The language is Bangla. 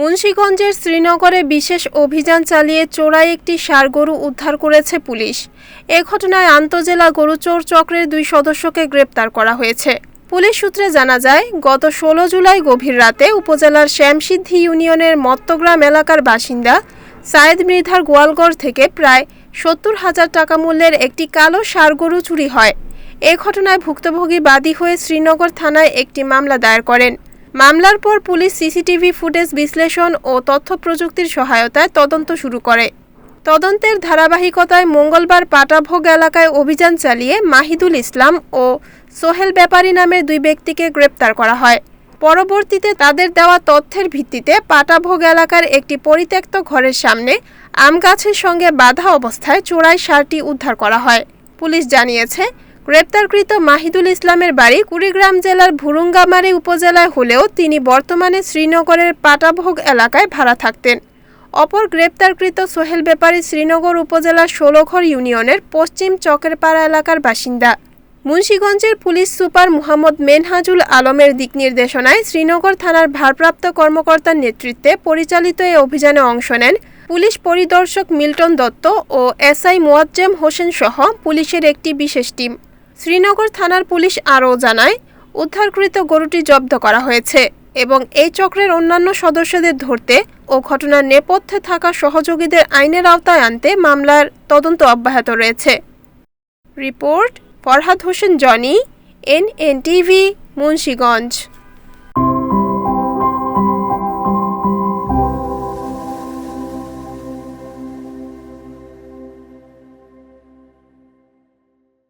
মুন্সিগঞ্জের শ্রীনগরে বিশেষ অভিযান চালিয়ে চোরাই একটি ষাঁড় গরু উদ্ধার করেছে পুলিশ। এ ঘটনায় আন্তজেলা গরু চোর চক্রের 2 সদস্যকে গ্রেপ্তার করা হয়েছে। পুলিশ সূত্রে জানা যায়, গত 16 জুলাই গভীর রাতে উপজেলার শ্যামসিদ্ধি ইউনিয়নের মত্তগ্রাম এলাকার বাসিন্দা সায়েদ মৃধার গোয়ালঘর থেকে প্রায় 70,000 টাকা মূল্যের একটি কালো ষাঁড় গরু চুরি হয়। এ ঘটনায় ভুক্তভোগী বাদী হয়ে শ্রীনগর থানায় একটি মামলা দায়ের করেন। মামলার পর পুলিশ সিসিটিভি ফুটেজ বিশ্লেষণ ও তথ্য প্রযুক্তির সহায়তায় তদন্ত শুরু করে। তদন্তের ধারাবাহিকতায় মঙ্গলবার পাটাভোগ এলাকায় অভিযান চালিয়ে মাহিদুল ইসলাম ও সোহেল ব্যাপারী নামের 2 ব্যক্তিকে গ্রেপ্তার করা হয়। পরবর্তীতে তাদের দেওয়া তথ্যের ভিত্তিতে পাটাভোগ এলাকার একটি পরিত্যক্ত ঘরের সামনে আম গাছের সঙ্গে বাঁধা অবস্থায় চোরাই ষাঁড়টি উদ্ধার করা হয়। পুলিশ জানিয়েছে, গ্রেপ্তারকৃত মাহিদুল ইসলামের বাড়ি কুড়িগ্রাম জেলার ভুরুঙ্গামারী উপজেলায় হলেও তিনি বর্তমানে শ্রীনগরের পাটাভোগ এলাকায় ভাড়া থাকতেন। অপর গ্রেপ্তারকৃত সোহেল ব্যাপারী শ্রীনগর উপজেলার 16ঘর ইউনিয়নের পশ্চিম চকেরপাড়া এলাকার বাসিন্দা। মুন্সিগঞ্জের পুলিশ সুপার মোহাম্মদ মেনহাজুল আলমের দিক নির্দেশনায় শ্রীনগর থানার ভারপ্রাপ্ত কর্মকর্তার নেতৃত্বে পরিচালিত এই অভিযানে অংশ নেন পুলিশ পরিদর্শক মিল্টন দত্ত ও এসআই মোয়াজ্জেম হোসেন সহ পুলিশের একটি বিশেষ টিম। শ্রীনগর থানার পুলিশ আরও জানায়, উদ্ধারকৃত গরুটি জব্দ করা হয়েছে এবং এই চক্রের অন্যান্য সদস্যদের ধরতে ও ঘটনার নেপথ্যে থাকা সহযোগীদের আইনের আওতায় আনতে মামলার তদন্ত অব্যাহত রয়েছে। Report Farhad Hossain Johnny, NNTV, Munshiganj.